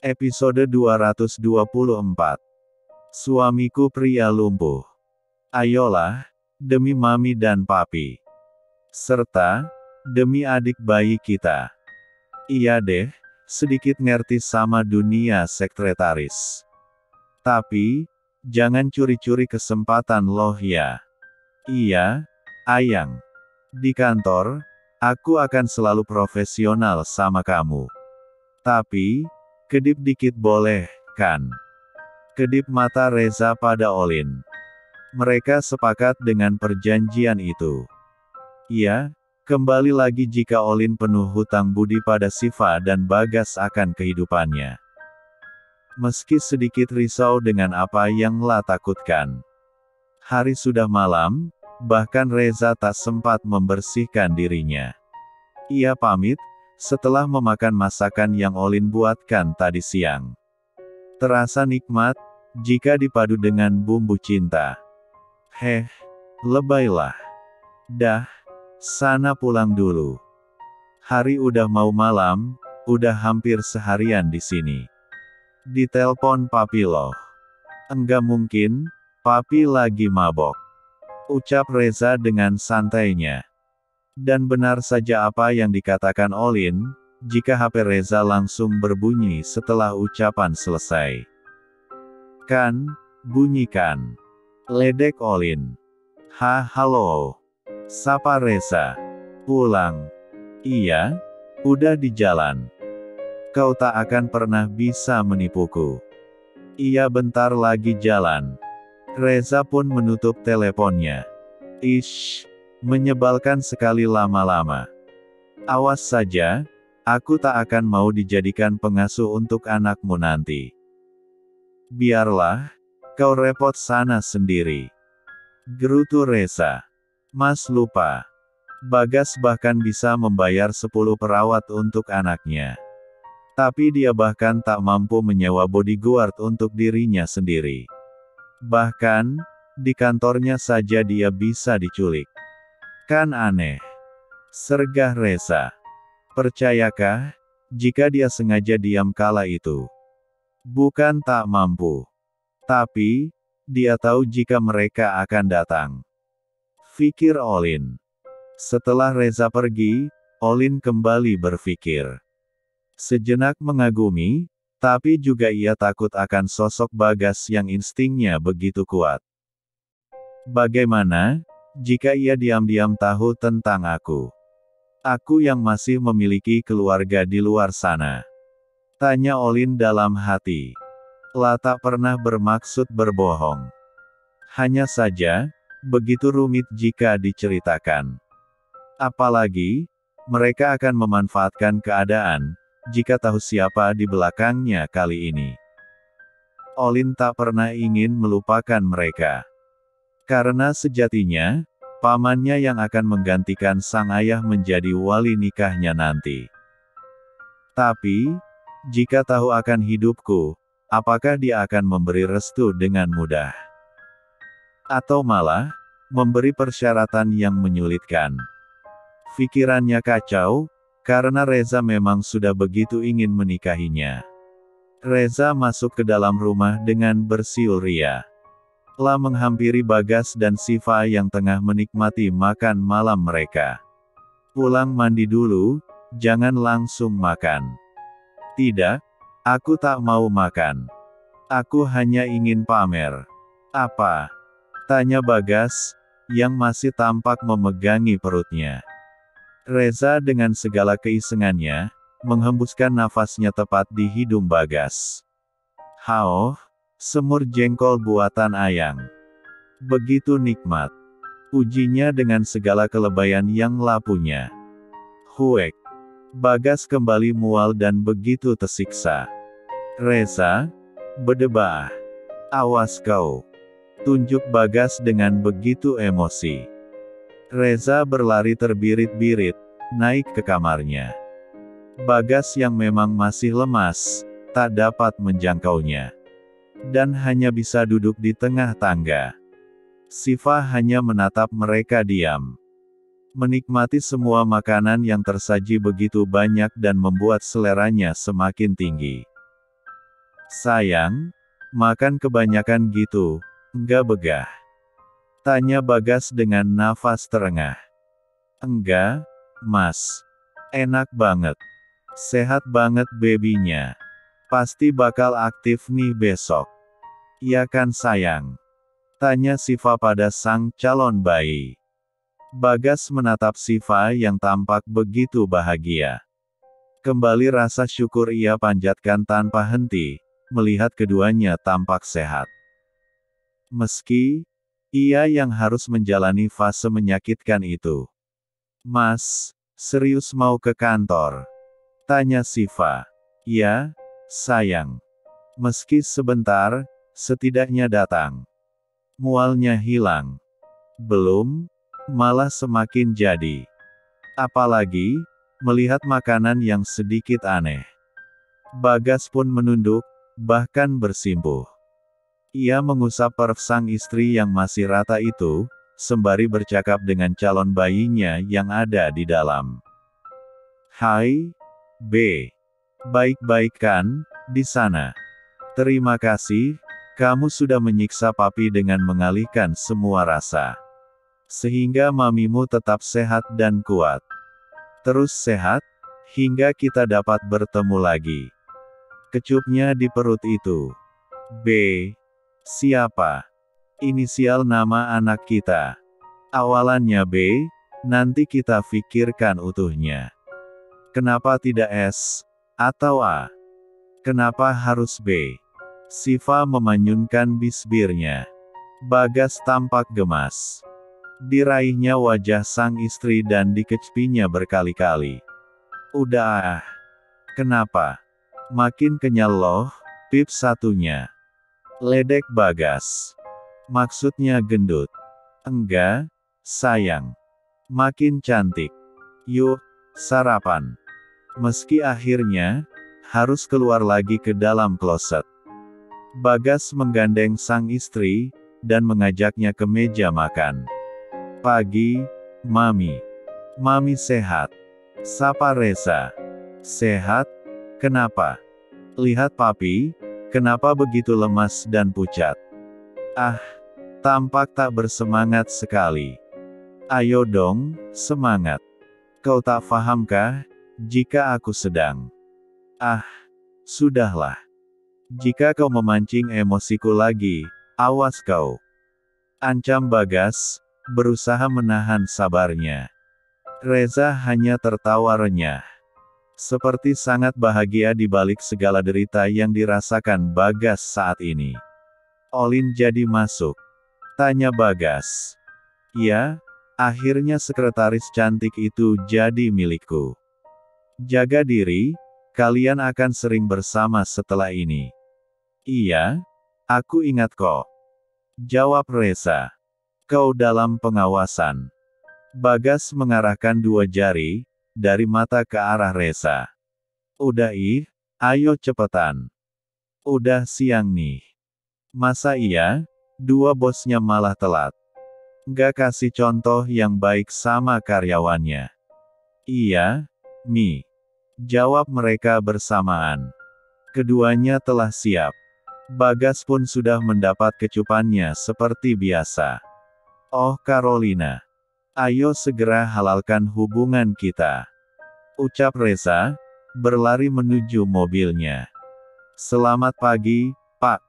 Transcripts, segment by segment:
Episode 224. Suamiku pria lumpuh. Ayolah, demi mami dan papi. Serta, demi adik bayi kita. Iya deh, sedikit ngerti sama dunia sekretaris. Tapi, jangan curi-curi kesempatan loh ya. Iya, Ayang. Di kantor, aku akan selalu profesional sama kamu. Tapi, kedip dikit boleh, kan? Kedip mata Reza pada Olin. Mereka sepakat dengan perjanjian itu. Iya, kembali lagi jika Olin penuh hutang budi pada Siva dan Bagas akan kehidupannya. Meski sedikit risau dengan apa yang La takutkan. Hari sudah malam, bahkan Reza tak sempat membersihkan dirinya. Ia pamit, setelah memakan masakan yang Olin buatkan tadi siang. Terasa nikmat, jika dipadu dengan bumbu cinta. Heh, lebaylah. Dah, sana pulang dulu. Hari udah mau malam, udah hampir seharian di sini. Ditelepon papi loh. Enggak mungkin, papi lagi mabok. Ucap Reza dengan santainya. Dan benar saja apa yang dikatakan Olin, jika HP Reza langsung berbunyi setelah ucapan selesai. Kan, bunyikan. Ledek Olin. Halo. Sapa Reza. Pulang. Iya, udah di jalan. Kau tak akan pernah bisa menipuku. Iya, bentar lagi jalan. Reza pun menutup teleponnya. Ish, menyebalkan sekali lama-lama. Awas saja, aku tak akan mau dijadikan pengasuh untuk anakmu nanti. Biarlah, kau repot sana sendiri. Gerutu Reza. Mas lupa. Bagas bahkan bisa membayar 10 perawat untuk anaknya. Tapi dia bahkan tak mampu menyewa bodyguard untuk dirinya sendiri. Bahkan, di kantornya saja dia bisa diculik. Kan aneh. Sergah Reza. Percayakah, jika dia sengaja diam kala itu? Bukan tak mampu. Tapi, dia tahu jika mereka akan datang. Fikir Olin. Setelah Reza pergi, Olin kembali berpikir. Sejenak mengagumi, tapi juga ia takut akan sosok Bagas yang instingnya begitu kuat. Bagaimana, jika ia diam-diam tahu tentang aku? Aku yang masih memiliki keluarga di luar sana. Tanya Olin dalam hati. La tak pernah bermaksud berbohong. Hanya saja, begitu rumit jika diceritakan. Apalagi, mereka akan memanfaatkan keadaan, jika tahu siapa di belakangnya kali ini. Olin tak pernah ingin melupakan mereka. Karena sejatinya, pamannya yang akan menggantikan sang ayah menjadi wali nikahnya nanti. Tapi, jika tahu akan hidupku, apakah dia akan memberi restu dengan mudah? Atau malah, memberi persyaratan yang menyulitkan? Pikirannya kacau, karena Reza memang sudah begitu ingin menikahinya. Reza masuk ke dalam rumah dengan bersiul ria. La menghampiri Bagas dan Siva yang tengah menikmati makan malam mereka. Pulang mandi dulu, jangan langsung makan. Tidak, aku tak mau makan. Aku hanya ingin pamer. Apa? Tanya Bagas, yang masih tampak memegangi perutnya. Reza dengan segala keisengannya, menghembuskan nafasnya tepat di hidung Bagas. Hao, semur jengkol buatan Ayang. Begitu nikmat. Ujinya dengan segala kelebayan yang La punya. Huek. Bagas kembali mual dan begitu tersiksa. Reza, berdebah. Awas kau. Tunjuk Bagas dengan begitu emosi. Reza berlari terbirit-birit, naik ke kamarnya. Bagas yang memang masih lemas, tak dapat menjangkaunya. Dan hanya bisa duduk di tengah tangga. Siva hanya menatap mereka diam. Menikmati semua makanan yang tersaji begitu banyak dan membuat seleranya semakin tinggi. Sayang, makan kebanyakan gitu, enggak begah? Tanya Bagas dengan nafas terengah. Enggak, Mas. Enak banget. Sehat banget babynya. Pasti bakal aktif nih besok. Iya kan sayang? Tanya Siva pada sang calon bayi. Bagas menatap Siva yang tampak begitu bahagia. Kembali rasa syukur ia panjatkan tanpa henti, melihat keduanya tampak sehat. Meski, ia yang harus menjalani fase menyakitkan itu. Mas, serius mau ke kantor? Tanya Siva. Ya, sayang. Meski sebentar, setidaknya datang. Mualnya hilang. Belum, malah semakin jadi. Apalagi, melihat makanan yang sedikit aneh. Bagas pun menunduk, bahkan bersimpuh. Ia mengusap perut sang istri yang masih rata itu, sembari bercakap dengan calon bayinya yang ada di dalam. Hai, B. Baik-baik kan, di sana? Terima kasih, kamu sudah menyiksa papi dengan mengalihkan semua rasa. Sehingga mamimu tetap sehat dan kuat. Terus sehat, hingga kita dapat bertemu lagi. Kecupnya di perut itu. B. Siapa? Inisial nama anak kita. Awalannya B, nanti kita pikirkan utuhnya. Kenapa tidak S? Atau A? Kenapa harus B? Siva memanyunkan bisbirnya. Bagas tampak gemas. Diraihnya wajah sang istri dan dikecupinya berkali-kali. Udah ah. Kenapa? Makin kenyal loh, pip satunya. Ledek Bagas. Maksudnya gendut. Enggak, sayang. Makin cantik. Yuk, sarapan. Meski akhirnya, harus keluar lagi ke dalam kloset. Bagas menggandeng sang istri, dan mengajaknya ke meja makan. Pagi, Mami. Mami sehat. Sapa Reza. Sehat? Kenapa? Lihat papi, kenapa begitu lemas dan pucat? Ah, tampak tak bersemangat sekali. Ayo dong, semangat. Kau tak fahamkah, jika aku sedang? Ah, sudahlah. Jika kau memancing emosiku lagi, awas kau. Ancam Bagas, berusaha menahan sabarnya. Reza hanya tertawa renyah. Seperti sangat bahagia di balik segala derita yang dirasakan Bagas saat ini. Olin jadi masuk. Tanya Bagas. Ya, akhirnya sekretaris cantik itu jadi milikku. Jaga diri, kalian akan sering bersama setelah ini. Iya, aku ingat kok. Jawab Reza. Kau dalam pengawasan. Bagas mengarahkan dua jari, dari mata ke arah Reza. Udah ayo cepetan. Udah siang nih. Masa iya, dua bosnya malah telat. Gak kasih contoh yang baik sama karyawannya. Iya, Mi. Jawab mereka bersamaan. Keduanya telah siap. Bagas pun sudah mendapat kecupannya seperti biasa. Oh Carolina. Ayo segera halalkan hubungan kita. Ucap Reza, berlari menuju mobilnya. Selamat pagi, Pak.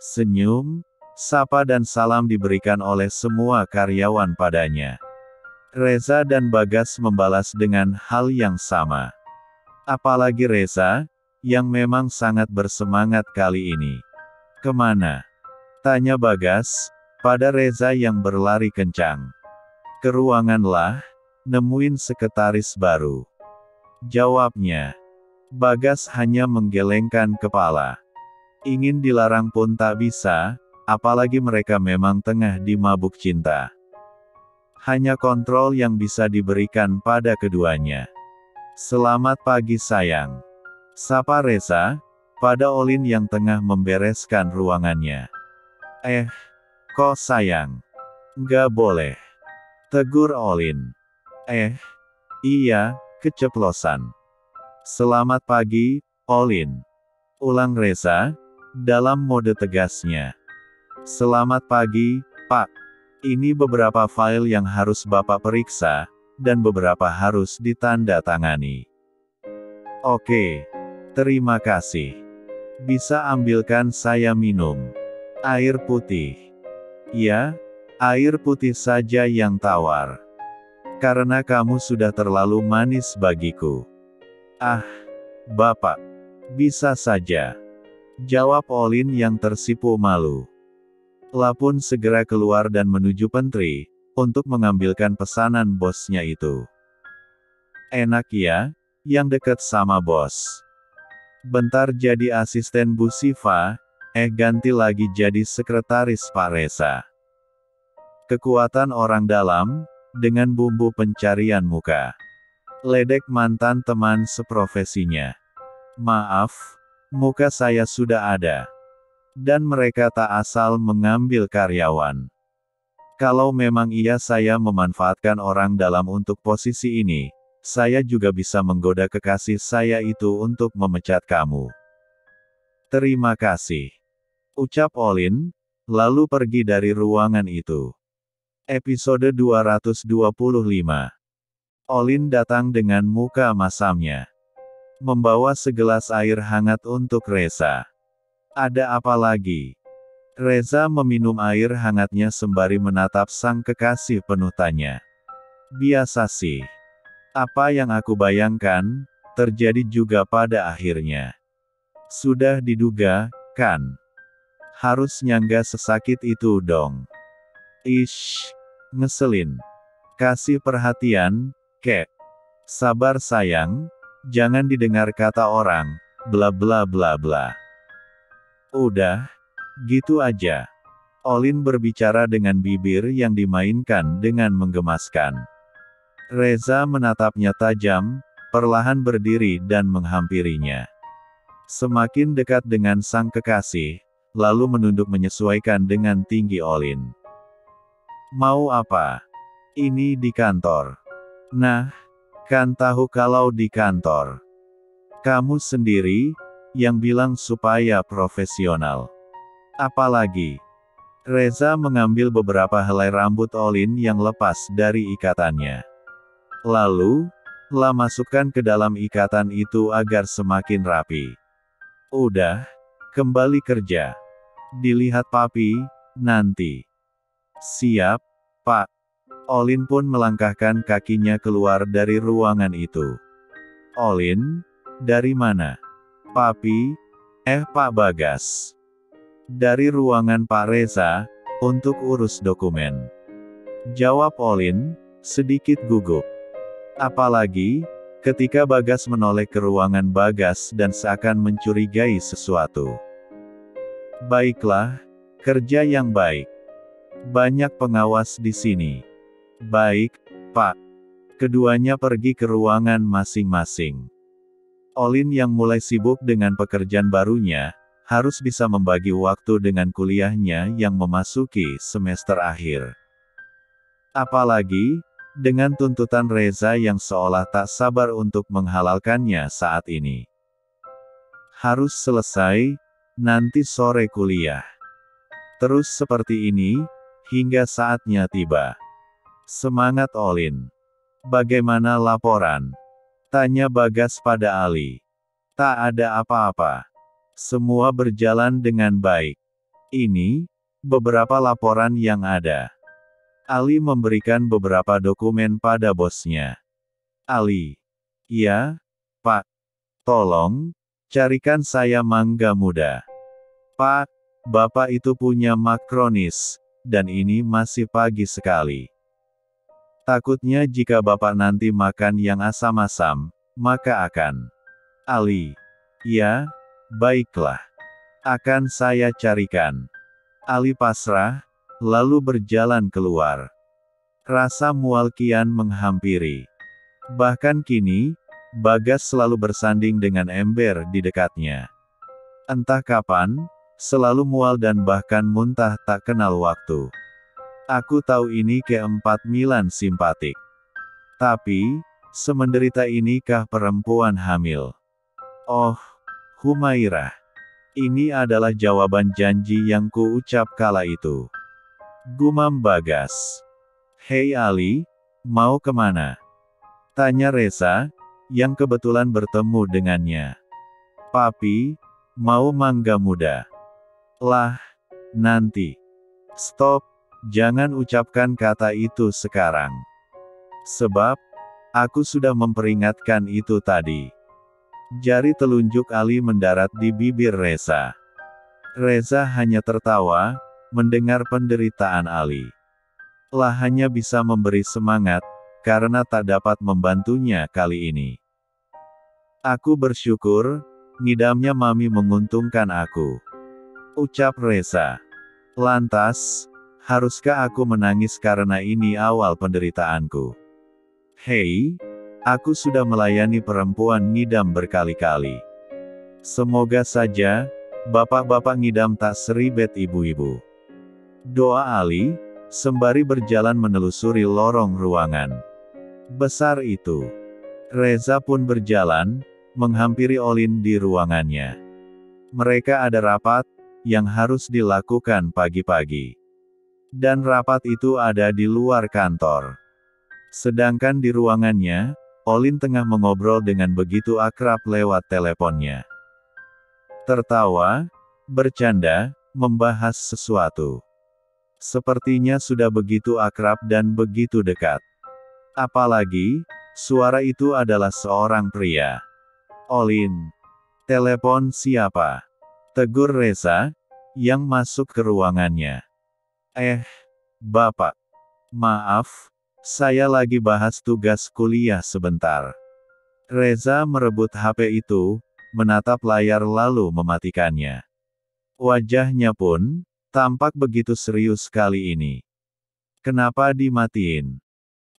Senyum, sapa dan salam diberikan oleh semua karyawan padanya. Reza dan Bagas membalas dengan hal yang sama. Apalagi Reza, yang memang sangat bersemangat kali ini. Kemana? Tanya Bagas, pada Reza yang berlari kencang. Ke ruangan lah, nemuin sekretaris baru. Jawabnya. Bagas hanya menggelengkan kepala. Ingin dilarang pun tak bisa, apalagi mereka memang tengah dimabuk cinta. Hanya kontrol yang bisa diberikan pada keduanya. Selamat pagi sayang. Sapa Reza, pada Olin yang tengah membereskan ruangannya. Kok sayang? Nggak boleh. Tegur Olin. Iya, keceplosan. Selamat pagi, Olin. Ulang Reza, dalam mode tegasnya. Selamat pagi, Pak. Ini beberapa file yang harus Bapak periksa, dan beberapa harus ditandatangani. Oke. Terima kasih. Bisa ambilkan saya minum air putih? Ya, air putih saja yang tawar. Karena kamu sudah terlalu manis bagiku. Ah, Bapak. Bisa saja. Jawab Olin yang tersipu malu. Lapun segera keluar dan menuju pantry, untuk mengambilkan pesanan bosnya itu. Enak ya, yang dekat sama bos. Bentar jadi asisten Bu Siva, ganti lagi jadi sekretaris Pak Reza. Kekuatan orang dalam, dengan bumbu pencarian muka. Ledek mantan teman seprofesinya. Maaf, muka saya sudah ada. Dan mereka tak asal mengambil karyawan. Kalau memang iya saya memanfaatkan orang dalam untuk posisi ini, saya juga bisa menggoda kekasih saya itu untuk memecat kamu. Terima kasih. Ucap Olin, lalu pergi dari ruangan itu. Episode 225. Olin datang dengan muka masamnya. Membawa segelas air hangat untuk Reza. Ada apa lagi? Reza meminum air hangatnya sembari menatap sang kekasih penuh tanya. Biasa sih. Apa yang aku bayangkan, terjadi juga pada akhirnya. Sudah diduga, kan? Harusnya nggak sesakit itu dong. Ish, ngeselin. Kasih perhatian, kek. Sabar sayang, jangan didengar kata orang, bla bla bla bla. Udah, gitu aja. Olin berbicara dengan bibir yang dimainkan dengan menggemaskan. Reza menatapnya tajam, perlahan berdiri dan menghampirinya. Semakin dekat dengan sang kekasih, lalu menunduk menyesuaikan dengan tinggi Olin. Mau apa? Ini di kantor. Nah, kan tahu kalau di kantor. Kamu sendiri, yang bilang supaya profesional. Apalagi, Reza mengambil beberapa helai rambut Olin yang lepas dari ikatannya. Lalu, masukkan ke dalam ikatan itu agar semakin rapi. Udah, kembali kerja. Dilihat papi, nanti. Siap, Pak. Olin pun melangkahkan kakinya keluar dari ruangan itu. Olin, dari mana? Papi, Pak Bagas. Dari ruangan Pak Reza, untuk urus dokumen. Jawab Olin, sedikit gugup. Apalagi, ketika Bagas menoleh ke ruangan Bagas dan seakan mencurigai sesuatu. Baiklah, kerja yang baik. Banyak pengawas di sini. Baik, Pak. Keduanya pergi ke ruangan masing-masing. Olin yang mulai sibuk dengan pekerjaan barunya, harus bisa membagi waktu dengan kuliahnya yang memasuki semester akhir. Apalagi, dengan tuntutan Reza yang seolah tak sabar untuk menghalalkannya saat ini. Harus selesai, nanti sore kuliah. Terus seperti ini, hingga saatnya tiba. Semangat Olin. Bagaimana laporan? Tanya Bagas pada Ali. Tak ada apa-apa. Semua berjalan dengan baik. Ini, beberapa laporan yang ada. Ali memberikan beberapa dokumen pada bosnya. Ali. Ya, Pak. Tolong, carikan saya mangga muda. Pak, Bapak itu punya makronis, dan ini masih pagi sekali. Takutnya jika Bapak nanti makan yang asam-asam, maka akan. Ali. Ya, baiklah. Akan saya carikan. Ali pasrah, lalu berjalan keluar. Rasa mual kian menghampiri. Bahkan kini, Bagas selalu bersanding dengan ember di dekatnya. Entah kapan, selalu mual dan bahkan muntah tak kenal waktu. Aku tahu ini keempat Milan simpatik. Tapi, semenderita inikah perempuan hamil? Oh, Humairah. Ini adalah jawaban janji yang kuucap kala itu. Gumam Bagas. Hei Ali, mau kemana? Tanya Reza, yang kebetulan bertemu dengannya. Papi, mau mangga muda. Lah, nanti. Stop, jangan ucapkan kata itu sekarang. Sebab, aku sudah memperingatkan itu tadi. Jari telunjuk Ali mendarat di bibir Reza. Reza hanya tertawa, mendengar penderitaan Ali. Lah hanya bisa memberi semangat, karena tak dapat membantunya kali ini. Aku bersyukur, ngidamnya Mami menguntungkan aku. Ucap Reza. Lantas, haruskah aku menangis karena ini awal penderitaanku? Hei, aku sudah melayani perempuan ngidam berkali-kali. Semoga saja, bapak-bapak ngidam tak seribet ibu-ibu. Doa Ali, sembari berjalan menelusuri lorong ruangan besar itu. Reza pun berjalan, menghampiri Olin di ruangannya. Mereka ada rapat, yang harus dilakukan pagi-pagi. Dan rapat itu ada di luar kantor. Sedangkan di ruangannya, Olin tengah mengobrol dengan begitu akrab lewat teleponnya. Tertawa, bercanda, membahas sesuatu. Sepertinya sudah begitu akrab dan begitu dekat. Apalagi, suara itu adalah seorang pria. Olin. Telepon siapa? Tegur Reza, yang masuk ke ruangannya. Bapak. Maaf, saya lagi bahas tugas kuliah sebentar. Reza merebut HP itu, menatap layar lalu mematikannya. Wajahnya pun tampak begitu serius kali ini. Kenapa dimatiin?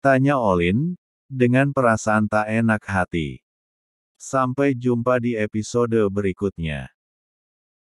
Tanya Olin, dengan perasaan tak enak hati. Sampai jumpa di episode berikutnya.